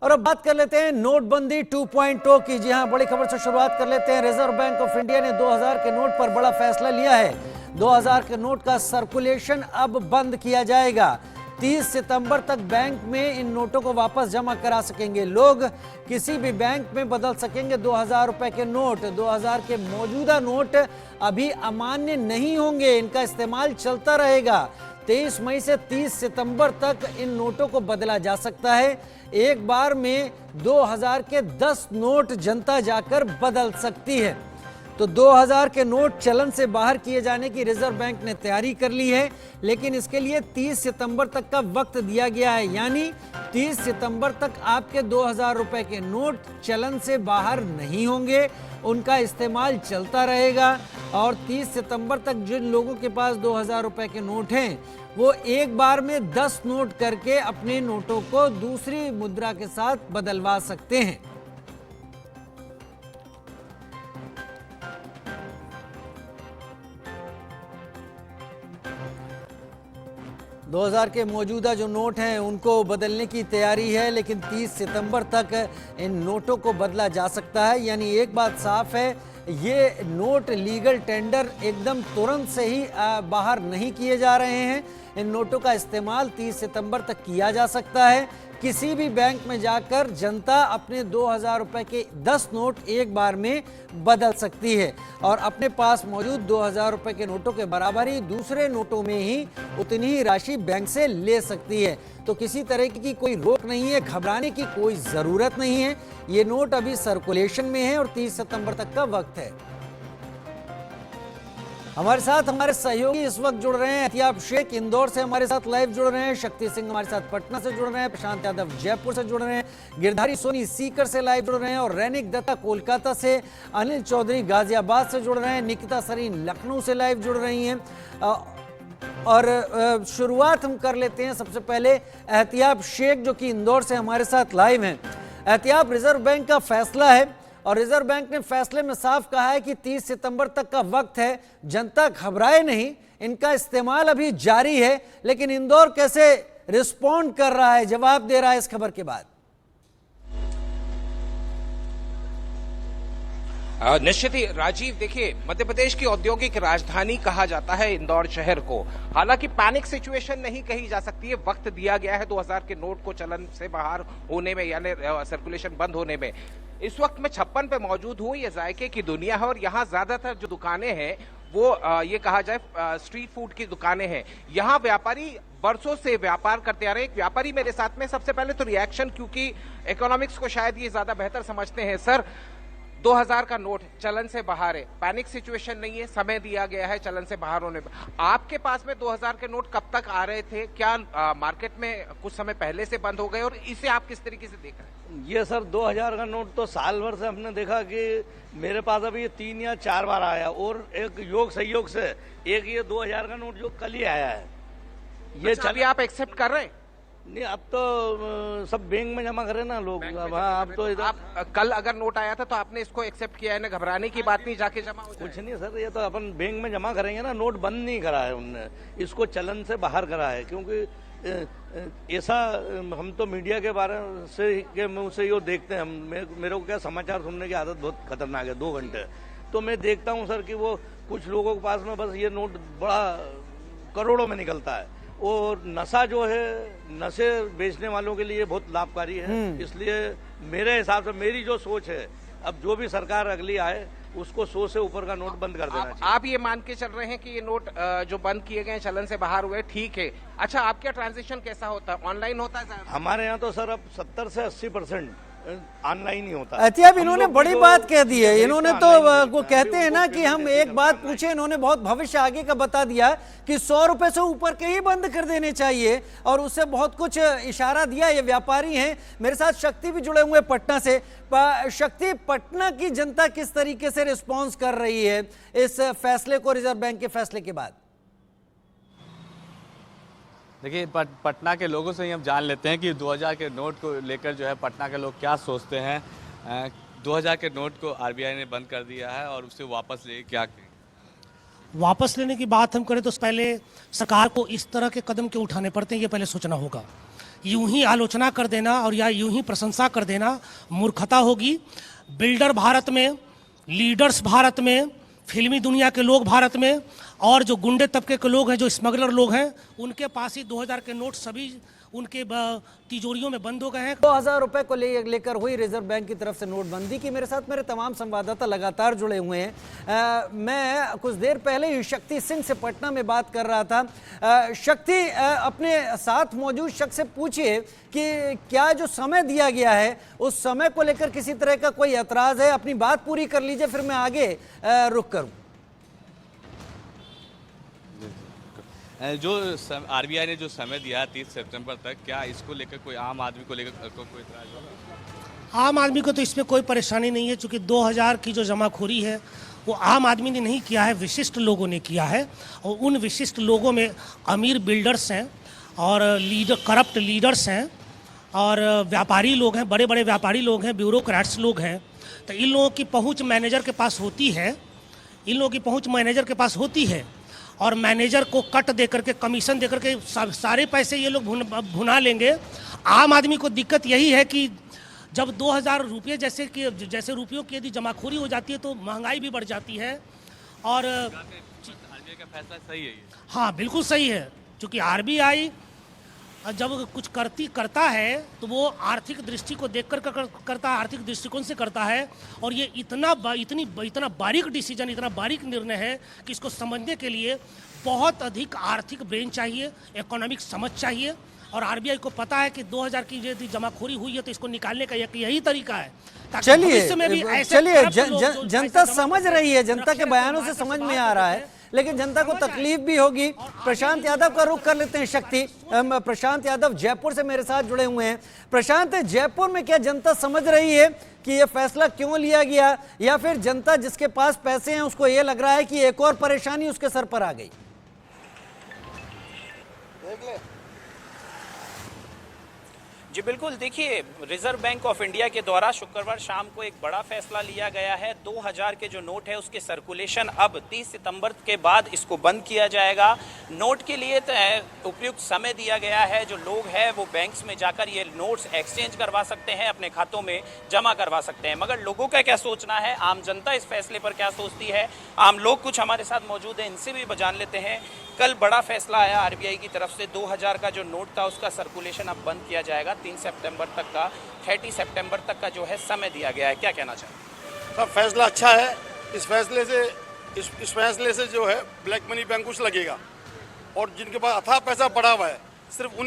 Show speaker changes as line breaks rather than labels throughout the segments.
और अब बात कर लेते हैं नोटबंदी 2.0 की। जी हां, बड़ी खबर से शुरुआत कर लेते हैं। रिजर्व बैंक ऑफ इंडिया ने 2000 के नोट पर बड़ा फैसला लिया है। 2000 के नोट का सर्कुलेशन अब बंद किया जाएगा। 30 सितंबर तक बैंक में इन नोटों को वापस जमा करा सकेंगे लोग। किसी भी बैंक में बदल सकेंगे 2000 रुपए के नोट। 2000 के मौजूदा नोट अभी अमान्य नहीं होंगे, इनका इस्तेमाल चलता रहेगा। 23 मई से 30 सितंबर तक इन नोटों को बदला जा सकता है। एक बार में 2000 के 10 नोट जनता जाकर बदल सकती है। तो 2000 के नोट चलन से बाहर किए जाने की रिजर्व बैंक ने तैयारी कर ली है, लेकिन इसके लिए 30 सितंबर तक का वक्त दिया गया है। यानी 30 सितंबर तक आपके 2000 रुपए के नोट चलन से बाहर नहीं होंगे, उनका इस्तेमाल चलता रहेगा। और 30 सितंबर तक जिन लोगों के पास 2000 रुपए के नोट हैं, वो एक बार में 10 नोट करके अपने नोटों को दूसरी मुद्रा के साथ बदलवा सकते हैं। दो 2000 के मौजूदा जो नोट हैं उनको बदलने की तैयारी है, लेकिन 30 सितंबर तक इन नोटों को बदला जा सकता है। यानी एक बात साफ है, ये नोट लीगल टेंडर एकदम तुरंत से ही बाहर नहीं किए जा रहे हैं। इन नोटों का इस्तेमाल 30 सितंबर तक किया जा सकता है। किसी भी बैंक में जाकर जनता अपने 2000 रुपए के 10 नोट एक बार में बदल सकती है और अपने पास मौजूद 2000 रुपए के नोटों के बराबर ही दूसरे नोटों में ही उतनी ही राशि बैंक से ले सकती है। तो किसी तरह की कोई रोक नहीं है, घबराने की कोई ज़रूरत नहीं है। ये नोट अभी सर्कुलेशन में है और 30 सितंबर तक का वक्त है। हमारे साथ हमारे सहयोगी इस वक्त जुड़ रहे हैं। एहतियाब शेख इंदौर से हमारे साथ लाइव जुड़ रहे हैं, शक्ति सिंह हमारे साथ पटना से जुड़ रहे हैं, प्रशांत यादव जयपुर से जुड़ रहे हैं, गिरधारी सोनी सीकर से लाइव जुड़ रहे हैं और रैनिक दत्ता कोलकाता से, अनिल चौधरी गाजियाबाद से जुड़ रहे हैं, निकिता सरीन लखनऊ से लाइव जुड़ रही हैं। और शुरुआत हम कर लेते हैं सबसे पहले एहतियाब शेख जो कि इंदौर से हमारे साथ लाइव हैं। एहतियाब, रिजर्व बैंक का फैसला है और रिजर्व बैंक ने फैसले में साफ कहा है कि 30 सितंबर तक का वक्त है, जनता घबराए नहीं, इनका इस्तेमाल अभी जारी है। लेकिन इंदौर कैसे रिस्पॉन्ड कर रहा है, जवाब दे रहा है इस खबर के बाद?
निश्चित ही राजीव, देखिए, मध्य प्रदेश की औद्योगिक राजधानी कहा जाता है इंदौर शहर को। हालांकि पैनिक सिचुएशन नहीं कही जा सकती है। वक्त दिया गया है 2000 के नोट को चलन से बाहर होने में, यानी सर्कुलेशन बंद होने में। इस वक्त मैं 56 पे मौजूद हूँ। ये जायके की दुनिया है और यहाँ ज्यादातर जो दुकानें हैं वो ये कहा जाए स्ट्रीट फूड की दुकानें हैं। यहाँ व्यापारी बरसों से व्यापार करते आ रहे हैं। एक व्यापारी मेरे साथ में, सबसे पहले तो रिएक्शन, क्योंकि इकोनॉमिक्स को शायद ये ज्यादा बेहतर समझते हैं। सर, 2000 का नोट चलन से बाहर है, पैनिक सिचुएशन नहीं है, समय दिया गया है चलन से बाहर होने में। आपके पास में 2000 के नोट कब तक आ रहे थे? क्या मार्केट में कुछ समय पहले से बंद हो गए और इसे आप किस तरीके से देख रहे हैं?
ये सर 2000 का नोट तो साल भर से हमने देखा कि मेरे पास अभी 3 या 4 बार आया और एक योग संयोग से एक ये 2000 का नोट जो कल ही आया है, ये
अभी आप एक्सेप्ट कर रहे हैं?
नहीं, अब तो सब बैंक में जमा करे ना लोग। हाँ, अब तो
आप कल अगर नोट आया था तो आपने इसको एक्सेप्ट किया है ना? घबराने की बात नहीं, जाके जमा हो जाए।
कुछ नहीं सर, ये तो अपन बैंक में जमा करेंगे ना। नोट बंद नहीं करा है उनने, इसको चलन से बाहर करा है। क्योंकि ऐसा हम तो मीडिया के बारे से के मुँह से यो देखते हैं। मेरे को क्या, समाचार सुनने की आदत बहुत खतरनाक है। 2 घंटे तो मैं देखता हूँ सर कि वो कुछ लोगों के पास में बस ये नोट बड़ा करोड़ों में निकलता है। और नशा जो है, नशे बेचने वालों के लिए बहुत लाभकारी है। इसलिए मेरे हिसाब से, मेरी जो सोच है, अब जो भी सरकार अगली आए उसको 100 से ऊपर का नोट बंद कर देना चाहिए।
आप ये मान के चल रहे हैं कि ये नोट जो बंद किए गए चलन से बाहर हुए, ठीक है। अच्छा, आपका ट्रांजेक्शन कैसा होता है? ऑनलाइन होता है?
हमारे यहाँ तो सर अब 70 से 80% ऑनलाइन ही होता है।
एहतियाब, इन्होंने बड़ी बात कह दी है। इन्होंने तो वो कहते हैं ना कि हम एक बात पूछे, इन्होंने बहुत भविष्य आगे का बता दिया कि 100 रुपए से ऊपर के ही बंद कर देने चाहिए और उससे बहुत कुछ इशारा दिया। ये व्यापारी हैं। मेरे साथ शक्ति भी जुड़े हुए पटना से। शक्ति, पटना की जनता किस तरीके से रिस्पॉन्स कर रही है इस फैसले को, रिजर्व बैंक के फैसले के बाद?
देखिए, पटना के लोगों से ही हम जान लेते हैं कि 2000 के नोट को लेकर जो है पटना के लोग क्या सोचते हैं। 2000 के नोट को आरबीआई ने बंद कर दिया है और उसे वापस ले क्या करें?
वापस लेने की बात हम करें तो पहले सरकार को इस तरह के कदम क्यों उठाने पड़ते हैं, ये पहले सोचना होगा। यूं ही आलोचना कर देना और या यूं ही प्रशंसा कर देना मूर्खता होगी। बिल्डर भारत में, लीडर्स भारत में, फिल्मी दुनिया के लोग भारत में, और जो गुंडे तबके के लोग हैं, जो स्मगलर लोग हैं, उनके पास ही 2000 के नोट सभी उनके तिजोरियों में बंद हो गए हैं।
2000 रुपए को लेकर हुई रिजर्व बैंक की तरफ से नोटबंदी की मेरे साथ मेरे तमाम संवाददाता लगातार जुड़े हुए हैं। मैं कुछ देर पहले ही शक्ति सिंह से पटना में बात कर रहा था। शक्ति, अपने साथ मौजूद शख्स से पूछिए कि क्या जो समय दिया गया है उस समय को लेकर किसी तरह का कोई एतराज है? अपनी बात पूरी कर लीजिए, फिर मैं आगे रुख करूं।
जो आरबीआई ने जो समय दिया है 30 सितंबर तक, क्या इसको लेकर कोई आम आदमी को लेकर कोई इतराज होगा?
आम आदमी को तो इसमें कोई परेशानी नहीं है, क्योंकि 2000 की जो जमाखोरी है वो आम आदमी ने नहीं किया है, विशिष्ट लोगों ने किया है। और उन विशिष्ट लोगों में अमीर बिल्डर्स हैं और करप्ट लीडर्स हैं और व्यापारी लोग हैं, बड़े बड़े व्यापारी लोग हैं, ब्यूरोक्रेट्स लोग हैं। तो इन लोगों की पहुंच मैनेजर के पास होती है, इन लोगों की पहुंच मैनेजर के पास होती है, और मैनेजर को कट दे करके, कमीशन दे करके सारे पैसे ये लोग भुना लेंगे। आम आदमी को दिक्कत यही है कि जब 2000 रुपये जैसे रुपयों की यदि जमाखोरी हो जाती है तो महंगाई भी बढ़ जाती है। और
आरबीआई का फैसला सही है ये?
हाँ, बिल्कुल सही है, क्योंकि आरबीआई जब कुछ करता है तो वो आर्थिक दृष्टि को देखकर करता है, आर्थिक दृष्टिकोण से करता है। और ये इतना बारीक डिसीजन, इतना बारीक निर्णय है कि इसको समझने के लिए बहुत अधिक आर्थिक ब्रेन चाहिए, इकोनॉमिक समझ चाहिए। और आरबीआई को पता है कि 2000 की यदि जमाखोरी हुई है तो इसको निकालने का यही तरीका है।
चलिए जनता समझ रही है, जनता के बयानों से समझ में आ रहा है, लेकिन जनता को तकलीफ भी होगी। प्रशांत यादव का रुख कर लेते हैं। शक्ति, प्रशांत यादव जयपुर से मेरे साथ जुड़े हुए हैं। प्रशांत, जयपुर में क्या जनता समझ रही है कि ये फैसला क्यों लिया गया, या फिर जनता जिसके पास पैसे हैं उसको ये लग रहा है कि एक और परेशानी उसके सर पर आ गई?
जी बिल्कुल, देखिए, रिजर्व बैंक ऑफ इंडिया के द्वारा शुक्रवार शाम को एक बड़ा फैसला लिया गया है। 2000 के जो नोट है उसके सर्कुलेशन अब 30 सितंबर के बाद इसको बंद किया जाएगा। नोट के लिए उपयुक्त समय दिया गया है। जो लोग हैं वो बैंक्स में जाकर ये नोट्स एक्सचेंज करवा सकते हैं, अपने खातों में जमा करवा सकते हैं। मगर लोगों का क्या सोचना है, आम जनता इस फैसले पर क्या सोचती है, आम लोग कुछ हमारे साथ मौजूद हैं, इनसे भी जान लेते हैं। कल बड़ा फैसला आया आरबीआई की तरफ से, 2000 का जो नोट था उसका सर्कुलेशन अब बंद किया जाएगा। 3 सितंबर तक का, 30 सितंबर तक का जो है समय दिया गया है। क्या कहना चाहें?
सब फैसला अच्छा है। इस फैसले से जो है ब्लैक मनी पे अंकुश लगेगा, और जिनके पास अथाह पैसा पड़ा हुआ है सिर्फ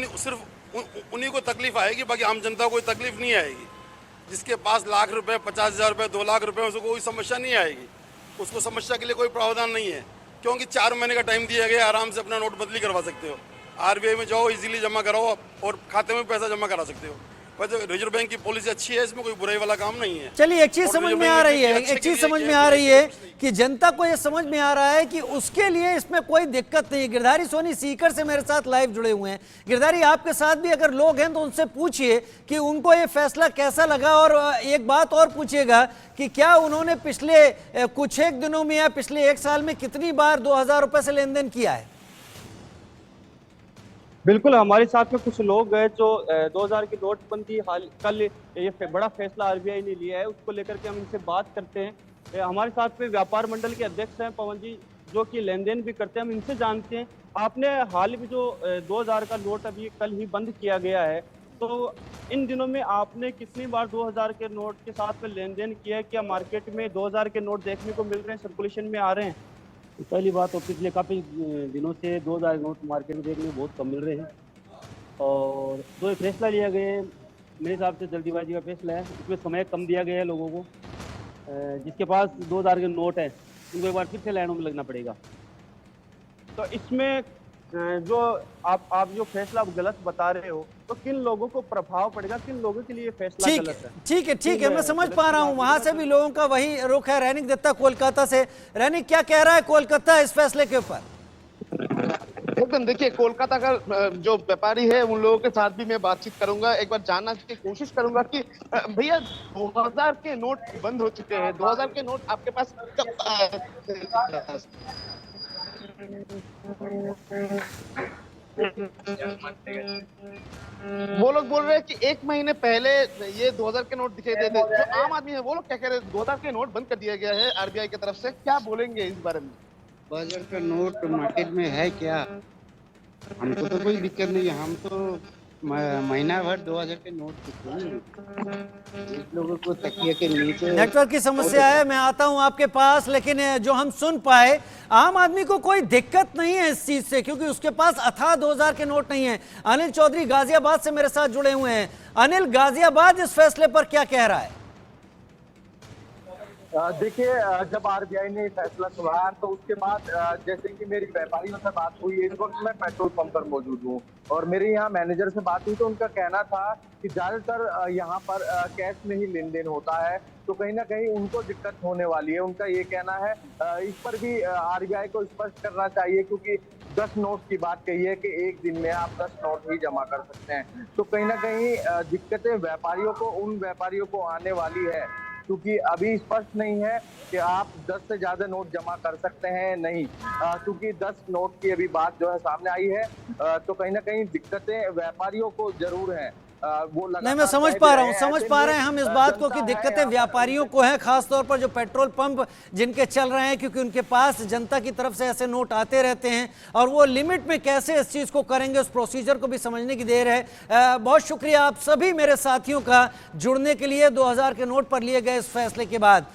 उन्हीं को तकलीफ आएगी, बाकी आम जनता को कोई तकलीफ नहीं आएगी। जिसके पास लाख रुपए, 50,000 रुपये, 2 लाख रुपए, उसको कोई समस्या नहीं आएगी। उसको समस्या के लिए कोई प्रावधान नहीं है, क्योंकि 4 महीने का टाइम दिया गया, आराम से अपना नोट बदली करवा सकते हो। आरबीआई में जाओ, इजीली जमा कराओ और खाते में पैसा जमा करा सकते हो। वैसे रिजर्व बैंक की पॉलिसी अच्छी है, इसमें कोई बुराई वाला काम नहीं है।
चलिए, एक चीज समझ में आ रही है, कि जनता को यह समझ में आ रहा है कि उसके लिए इसमें कोई दिक्कत नहीं है। गिरधारी सोनी सीकर से मेरे साथ लाइव जुड़े हुए हैं। गिरधारी, आपके साथ भी अगर लोग हैं तो उनसे पूछिए कि उनको ये फैसला कैसा लगा, और एक बात और पूछिएगा कि क्या उन्होंने पिछले कुछ एक दिनों में या पिछले 1 साल में कितनी बार 2000 रुपए से लेन देन किया है?
बिल्कुल, हमारे साथ में कुछ लोग हैं जो 2000 की नोटबंदी कल ये बड़ा फैसला आरबीआई ने लिया है, उसको लेकर के हम इनसे बात करते हैं। हमारे साथ में व्यापार मंडल के अध्यक्ष हैं पवन जी, जो कि लेन देन भी करते हैं। हम इनसे जानते हैं, आपने हाल में जो 2000 का नोट अभी कल ही बंद किया गया है, तो इन दिनों में आपने कितनी बार 2000 के नोट के साथ में लेन देन किया है? क्या मार्केट में 2000 के नोट देखने को मिल रहे हैं, सर्कुलेशन में आ रहे हैं?
पहली बात तो पिछले काफ़ी दिनों से 2000 नोट मार्केट में देखने में बहुत कम मिल रहे हैं, और जो ये फैसला लिया गया है मेरे हिसाब से जल्दीबाजी का फैसला है। इसमें समय कम दिया गया है लोगों को। जिसके पास 2000 के नोट है उनको एक बार फिर से लाइनों में लगना पड़ेगा।
तो इसमें जो आप जो फैसला गलत बता रहे हो, तो किन लोगों को प्रभाव पड़ेगा, किन लोगों के लिए फैसला गलत है?
ठीक है, मैं समझ पा रहा हूं, वहां से भी लोगों का वही रुख है। रैनिक दत्ता कोलकाता से। रैनिक, क्या कह रहा है कोलकाता इस फैसले के ऊपर?
एकदम, देखिए, कोलकाता का जो व्यापारी है उन लोगों के साथ भी मैं बातचीत करूंगा, एक बार जानना की कोशिश करूंगा कि भैया 2000 के नोट बंद हो चुके हैं, 2000 के नोट आपके पास कब वो लोग बोल रहे हैं कि 1 महीने पहले ये 2000 के नोट दिखाई देते, जो आम आदमी है वो लोग क्या कह रहे हैं, 2000 के नोट बंद कर दिया गया है आरबीआई की तरफ से, क्या बोलेंगे इस बारे में?
2000 का नोट मार्केट में है क्या? हमको तो कोई दिक्कत नहीं है, हम तो महीना भर 2000 के नोट लोगों को तकिए के नीचे।
नेटवर्क की समस्या है, मैं आता हूं आपके पास, लेकिन जो हम सुन पाए आम आदमी को कोई दिक्कत नहीं है इस चीज से, क्योंकि उसके पास अथाह 2000 के नोट नहीं है। अनिल चौधरी गाजियाबाद से मेरे साथ जुड़े हुए हैं। अनिल, गाजियाबाद इस फैसले पर क्या कह रहा है?
देखिए, जब आरबीआई ने फैसला सुनाया तो उसके बाद जैसे कि मेरी व्यापारियों से बात हुई, इस वक्त मैं पेट्रोल पंप पर मौजूद हूँ और मेरे यहाँ मैनेजर से बात हुई तो उनका कहना था कि ज्यादातर यहाँ पर कैश में ही लेन देन होता है, तो कहीं ना कहीं उनको दिक्कत होने वाली है। उनका ये कहना है, इस पर भी आरबीआई को स्पष्ट करना चाहिए, क्योंकि 10 नोट की बात कही है कि एक दिन में आप 10 नोट ही जमा कर सकते हैं, तो कहीं ना कहीं दिक्कतें व्यापारियों को, उन व्यापारियों को आने वाली है, क्योंकि अभी स्पष्ट नहीं है कि आप 10 से ज्यादा नोट जमा कर सकते हैं नहीं, क्योंकि 10 नोट की अभी बात जो है सामने आई है, तो कहीं ना कहीं दिक्कतें व्यापारियों को जरूर हैं। वो
नहीं, मैं समझ पा रहे हैं हम इस बात को कि दिक्कतें व्यापारियों को हैं, खासतौर पर जो पेट्रोल पंप जिनके चल रहे हैं, क्योंकि उनके पास जनता की तरफ से ऐसे नोट आते रहते हैं और वो लिमिट में कैसे इस चीज को करेंगे, उस प्रोसीजर को भी समझने की देर है। बहुत शुक्रिया आप सभी मेरे साथियों का जुड़ने के लिए 2000 के नोट पर लिए गए इस फैसले के बाद।